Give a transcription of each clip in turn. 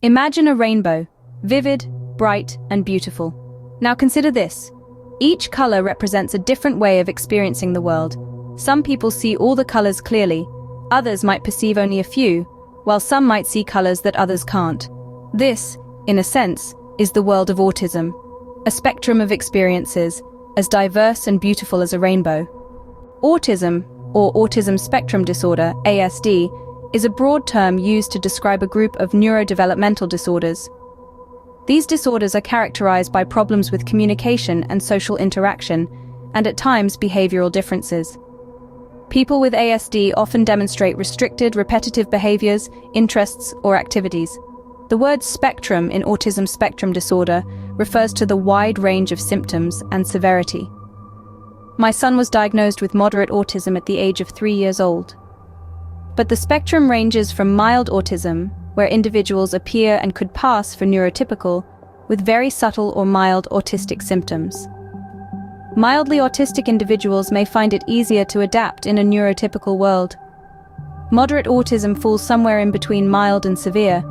Imagine a rainbow, vivid, bright, and beautiful. Now consider this. Each color represents a different way of experiencing the world. Some people see all the colors clearly, others might perceive only a few, while some might see colors that others can't. This, in a sense, is the world of autism, a spectrum of experiences, as diverse and beautiful as a rainbow. Autism, or autism spectrum disorder, ASD, is a broad term used to describe a group of neurodevelopmental disorders. These disorders are characterized by problems with communication and social interaction, and at times behavioral differences. People with ASD often demonstrate restricted, repetitive behaviors, interests, or activities. The word spectrum in autism spectrum disorder refers to the wide range of symptoms and severity. My son was diagnosed with moderate autism at the age of 3 years old. But the spectrum ranges from mild autism, where individuals appear and could pass for neurotypical, with very subtle or mild autistic symptoms. Mildly autistic individuals may find it easier to adapt in a neurotypical world. Moderate autism falls somewhere in between mild and severe.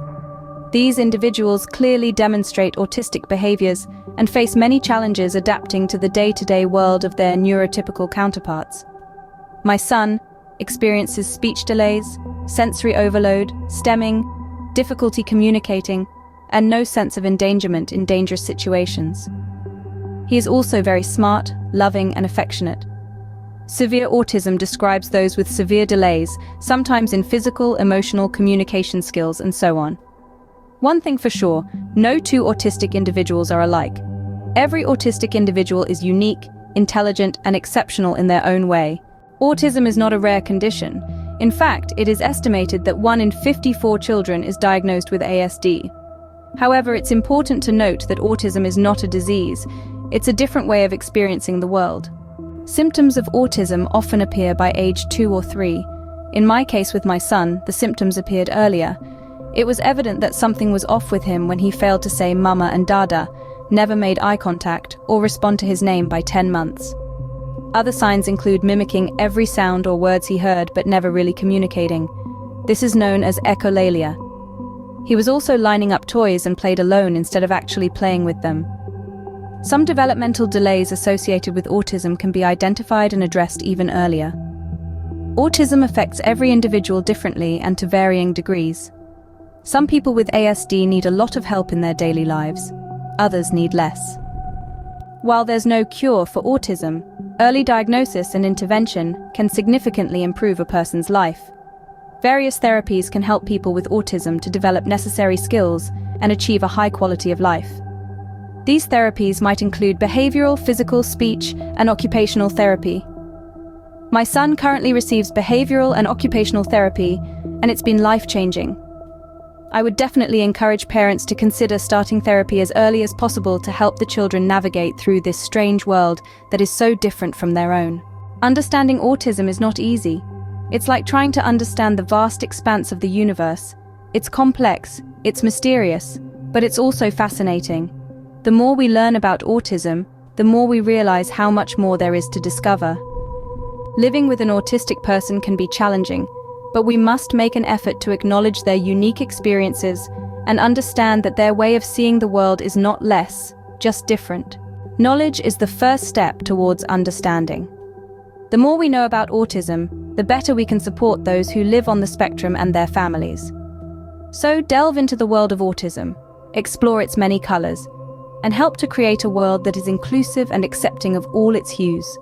These individuals clearly demonstrate autistic behaviors and face many challenges adapting to the day-to-day world of their neurotypical counterparts. My son experiences speech delays, sensory overload, stemming, difficulty communicating, and no sense of endangerment in dangerous situations. He is also very smart, loving, and affectionate. Severe autism describes those with severe delays, sometimes in physical, emotional, communication skills, and so on. One thing for sure, no two autistic individuals are alike. Every autistic individual is unique, intelligent, and exceptional in their own way. Autism is not a rare condition. In fact, it is estimated that 1 in 54 children is diagnosed with ASD. However, it's important to note that autism is not a disease. It's a different way of experiencing the world. Symptoms of autism often appear by age 2 or 3. In my case with my son, the symptoms appeared earlier. It was evident that something was off with him when he failed to say mama and dada, never made eye contact, or respond to his name by 10 months. Other signs include mimicking every sound or words he heard but never really communicating. This is known as echolalia. He was also lining up toys and played alone instead of actually playing with them. Some developmental delays associated with autism can be identified and addressed even earlier. Autism affects every individual differently and to varying degrees. Some people with ASD need a lot of help in their daily lives. Others need less. While there's no cure for autism, early diagnosis and intervention can significantly improve a person's life. Various therapies can help people with autism to develop necessary skills and achieve a high quality of life. These therapies might include behavioral, physical, speech, and occupational therapy. My son currently receives behavioral and occupational therapy, and it's been life-changing. I would definitely encourage parents to consider starting therapy as early as possible to help the children navigate through this strange world that is so different from their own. Understanding autism is not easy. It's like trying to understand the vast expanse of the universe. It's complex, it's mysterious, but it's also fascinating. The more we learn about autism, the more we realize how much more there is to discover. Living with an autistic person can be challenging, but we must make an effort to acknowledge their unique experiences and understand that their way of seeing the world is not less, just different. Knowledge is the first step towards understanding. The more we know about autism, the better we can support those who live on the spectrum and their families. So delve into the world of autism, explore its many colors, and help to create a world that is inclusive and accepting of all its hues.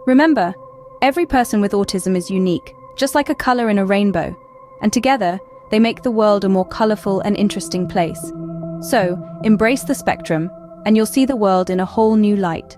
Remember, every person with autism is unique, just like a color in a rainbow, and together, they make the world a more colorful and interesting place. So, embrace the spectrum, and you'll see the world in a whole new light.